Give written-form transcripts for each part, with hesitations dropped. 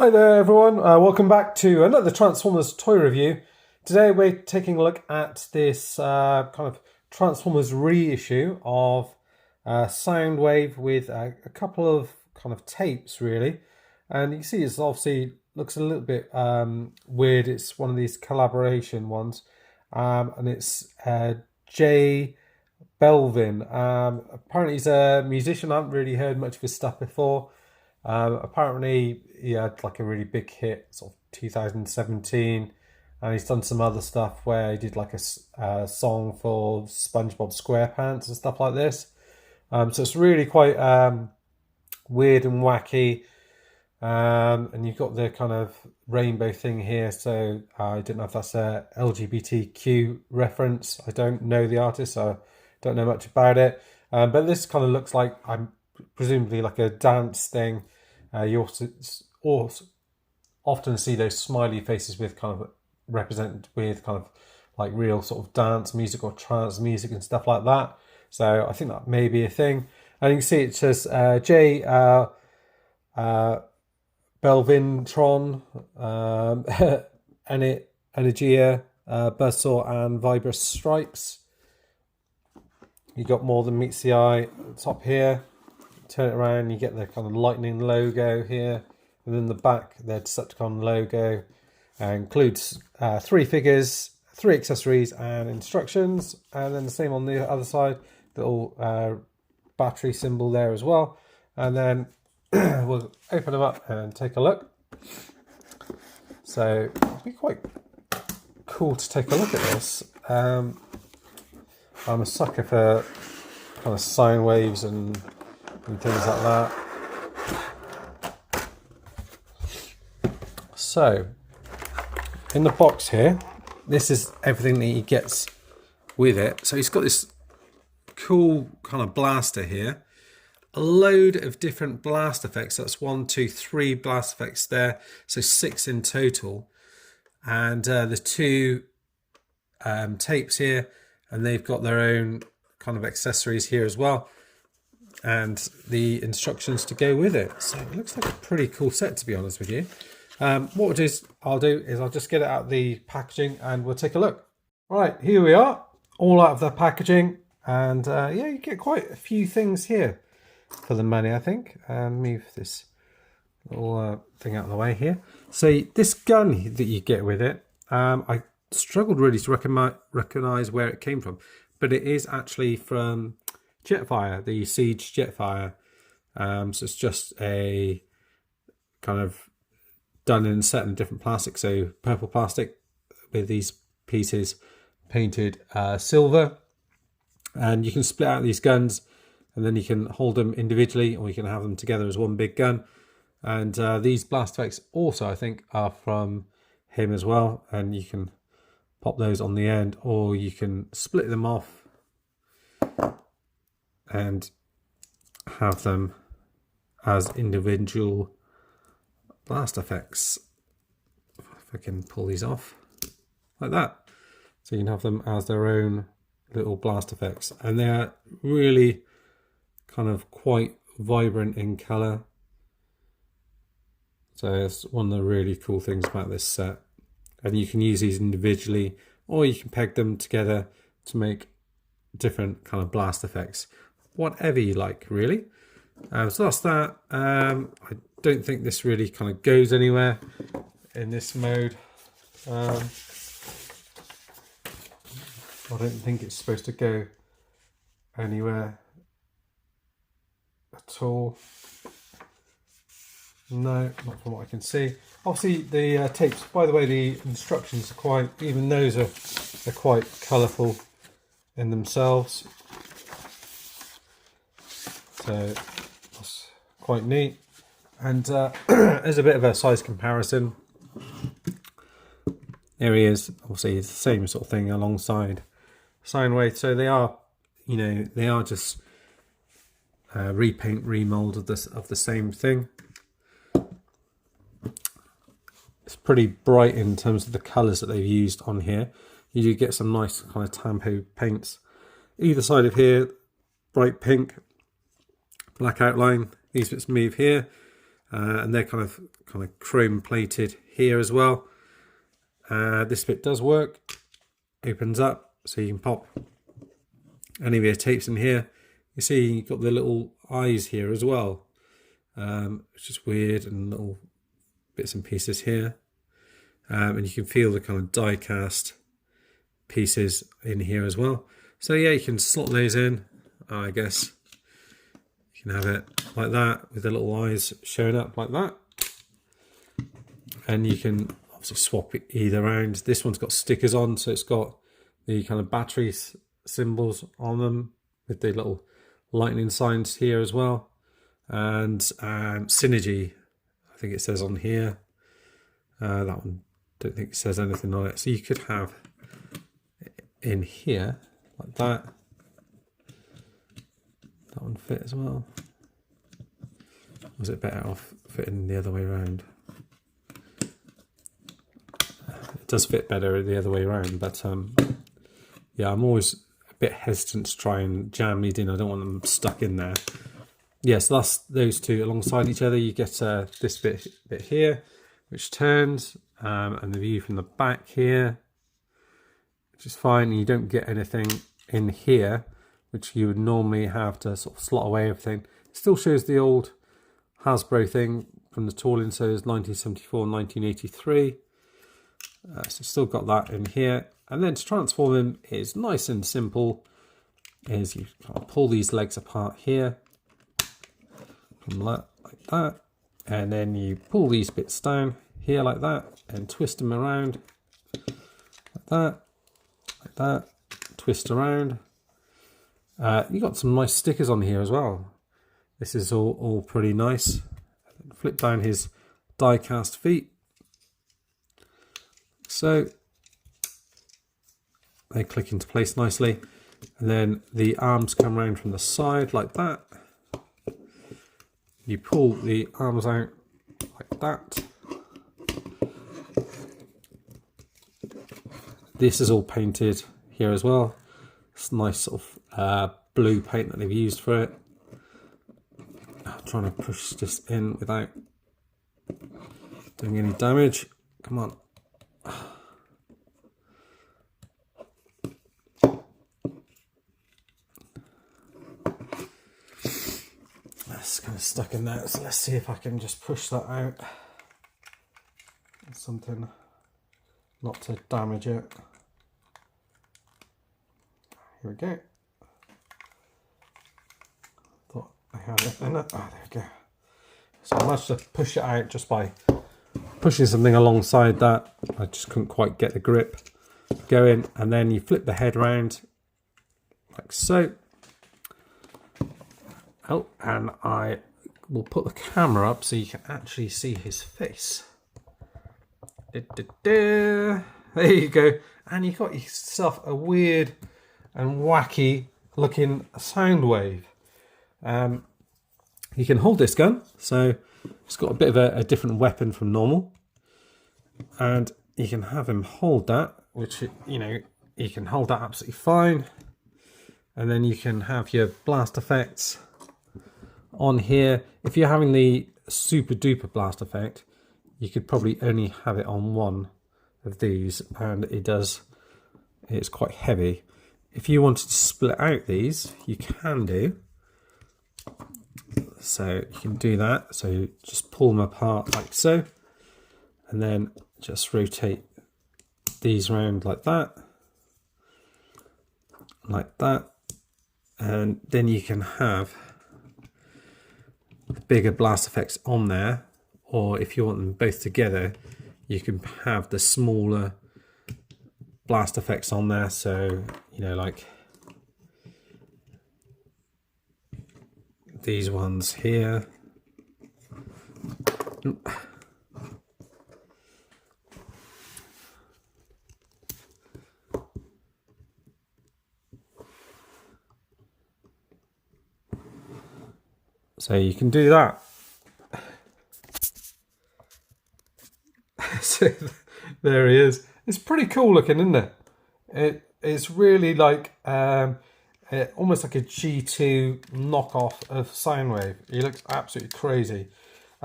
Hi there everyone, welcome back to another Transformers toy review. Today we're taking a look at this kind of Transformers reissue of Soundwave with a couple of kind of tapes really. And you can see it's obviously looks a little bit weird. It's one of these collaboration ones, and it's Jay Belvin. Apparently he's a musician. I haven't really heard much of his stuff before. Apparently he had like a really big hit sort of 2017, and he's done some other stuff where he did like a song for SpongeBob SquarePants and stuff like this. So it's really quite weird and wacky, and you've got the kind of rainbow thing here, so I don't know if that's a LGBTQ reference. I don't know the artist, so I don't know much about it, but this kind of looks like, I'm presumably like a dance thing. You also often see those smiley faces with kind of represented with kind of like real sort of dance music or trance music and stuff like that. So I think that may be a thing. And you can see it says J Balvatron, Energia, Buzzsaw and Vibrous Stripes. You got more than meets the eye at the top here. Turn it around, you get the kind of lightning logo here, and then the back, the Decepticon logo, includes 3 figures, 3 accessories and instructions, and then the same on the other side, little battery symbol there as well. And then we'll open them up and take a look. So it'll be quite cool to take a look at this. I'm a sucker for kind of sine waves and things like that. So in the box here, this is everything that he gets with it. So he's got this cool kind of blaster here, a load of different blast effects. That's 1, 2, 3 blast effects there, so 6 in total. And the 2 tapes here, and they've got their own kind of accessories here as well, and the instructions to go with it. So it looks like a pretty cool set, to be honest with you. What I'll do is I'll just get it out of the packaging and we'll take a look. Right, here we are, all out of the packaging, and yeah, you get quite a few things here for the money, I think. Move this little thing out of the way here. So this gun that you get with it, I struggled really to recognize where it came from, but it is actually from Jetfire, the Siege Jetfire. So it's just a kind of done and set in different plastic, so purple plastic with these pieces painted silver, and you can split out these guns and then you can hold them individually or you can have them together as one big gun. And these blast effects also, I think, are from him as well, and you can pop those on the end or you can split them off and have them as individual blast effects. If I can pull these off like that, so you can have them as their own little blast effects, and they're really kind of quite vibrant in color. So it's one of the really cool things about this set, and you can use these individually or you can peg them together to make different kind of blast effects, whatever you like really. So that's that. I don't think this really kind of goes anywhere in this mode. I don't think it's supposed to go anywhere at all. No, not from what I can see. Obviously the tapes, by the way, the instructions are quite, even those are quite colourful in themselves. So that's quite neat. And there's a bit of a size comparison. There he is. Obviously it's the same sort of thing alongside Soundwave. So they are, you know, they are just repaint, remold of the same thing. It's pretty bright in terms of the colours that they've used on here. You do get some nice kind of tampo paints. Either side of here, bright pink, black outline. These bits move here. and they're kind of chrome plated here as well. This bit does work, opens up, so you can pop any of your tapes in here. You see you've got the little eyes here as well, which is weird, and little bits and pieces here. And you can feel the kind of die cast pieces in here as well. So yeah, you can slot those in. I guess you can have it like that with the little eyes showing up like that. And you can obviously swap it either round. This one's got stickers on, so it's got the kind of battery symbols on them with the little lightning signs here as well. And Synergy, I think it says on here. That one, don't think it says anything on it. So you could have in here like that. That one fit as well. Was it better off fitting the other way around? It does fit better the other way around, but yeah, I'm always a bit hesitant to try and jam these in. I don't want them stuck in there. Yeah, so that's those two alongside each other. You get this bit here, which turns, and the view from the back here, which is fine. You don't get anything in here, which you would normally have to sort of slot away everything. It still shows the old Hasbro thing from the tooling, so it's 1974, 1983. So still got that in here. And then to transform them is nice and simple. Is you pull these legs apart here, like that, and then you pull these bits down here like that, and twist them around like that, twist around. You got some nice stickers on here as well. This is all pretty nice. Flip down his die cast feet. So they click into place nicely, and then the arms come around from the side like that. You pull the arms out like that. This is all painted here as well. It's nice sort of blue paint that they've used for it. I'm trying to push this in without doing any damage. Come on. That's kind of stuck in there, so let's see if I can just push that out. Something not to damage it. Here we go. Thought I had it in it. Oh, there we go. So I managed to push it out just by pushing something alongside that. I just couldn't quite get the grip going, and then you flip the head round like so. Oh, and I will put the camera up so you can actually see his face. There you go. And you got yourself a weird and wacky looking Soundwave. You can hold this gun, so it's got a bit of a different weapon from normal. And you can have him hold that, which, you know, you can hold that absolutely fine. And then you can have your blast effects on here. If you're having the super duper blast effect, you could probably only have it on one of these, and it's quite heavy. If you wanted to split out these, you can do. So you can do that. So just pull them apart like so, and then just rotate these around like that, and then you can have the bigger blast effects on there, or if you want them both together, you can have the smaller blast effects on there. So, you know, like these ones here. So you can do that. So there he is. It's pretty cool looking, isn't it? It's really like almost like a G2 knockoff of Soundwave. He looks absolutely crazy.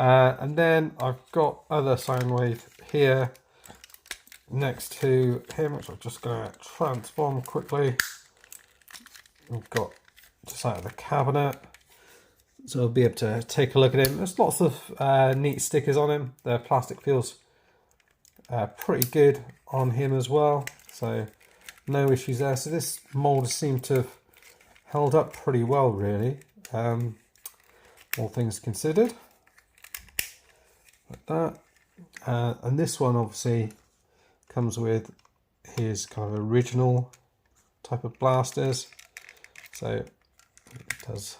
And then I've got other Soundwave here next to him, which I'm just going to transform quickly. We've got just out of the cabinet, so I'll be able to take a look at him. There's lots of neat stickers on him. The plastic feels pretty good on him as well, so no issues there. So this mould seemed to have held up pretty well, really, all things considered. Like that. And this one obviously comes with his kind of original type of blasters, so it does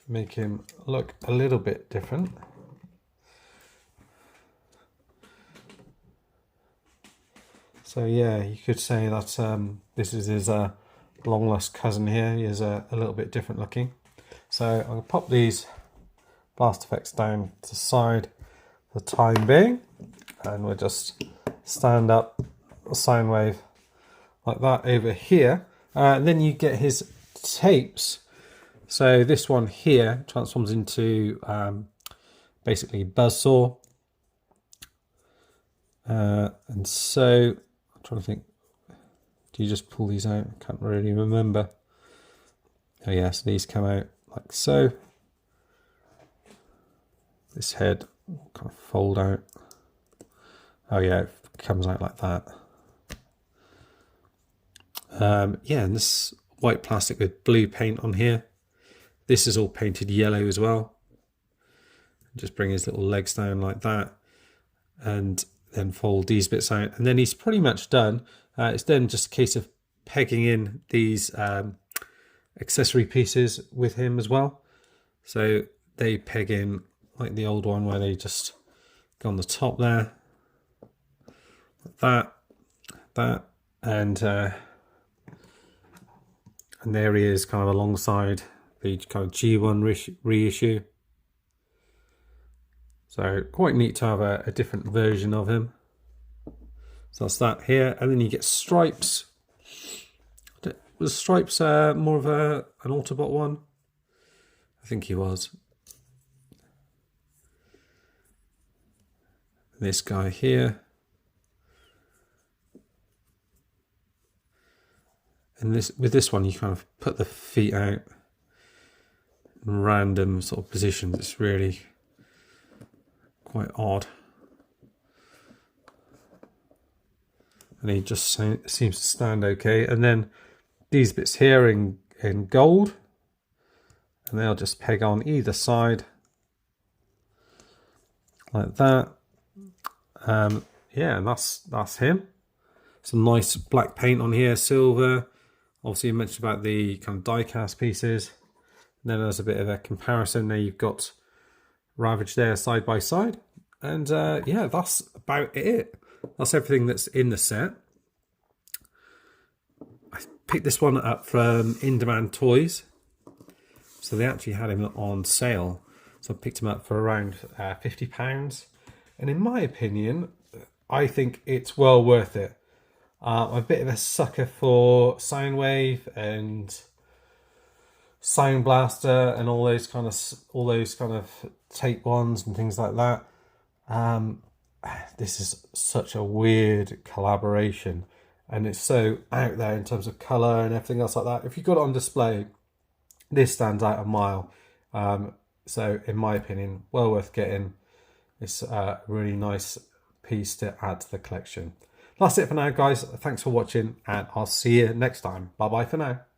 make him look a little bit different. So yeah, you could say that this is his long lost cousin here. He is a little bit different looking. So I'm going to pop these blast effects down to the side for the time being, and we'll just stand up a Soundwave like that over here. And then you get his tapes. So this one here transforms into basically buzzsaw. And so I'm trying to think, do you just pull these out? I can't really remember. Oh yeah, so these come out like so. This head kind of fold out. Oh yeah, it comes out like that. Yeah, and this white plastic with blue paint on here. This is all painted yellow as well. Just bring his little legs down like that, and then fold these bits out, and then he's pretty much done. It's then just a case of pegging in these accessory pieces with him as well. So they peg in like the old one where they just go on the top there, like that, and there he is kind of alongside the kind of G1 reissue. So quite neat to have a different version of him. So that's that here, and then you get stripes. Was stripes more of an Autobot one? I think he was. This guy here. And with this one, you kind of put the feet out in random sort of positions. It's really quite odd. And he just seems to stand okay. And then these bits here in gold, and they'll just peg on either side like that. Yeah, and that's him. Some nice black paint on here, silver. Obviously, you mentioned about the kind of die-cast pieces. And then there's a bit of a comparison. There you've got Ravage there side by side. And yeah, that's about it. That's everything that's in the set. I picked this one up from In Demand Toys. So they actually had him on sale. So I picked him up for around £50. And in my opinion, I think it's well worth it. I'm a bit of a sucker for Soundwave and Sound Blaster and all those kind of tape ones and things like that. This is such a weird collaboration, and it's so out there in terms of colour and everything else like that. If you've got it on display, this stands out a mile. So in my opinion, well worth getting. It's a really nice piece to add to the collection. That's it for now, guys. Thanks for watching, and I'll see you next time. Bye bye for now.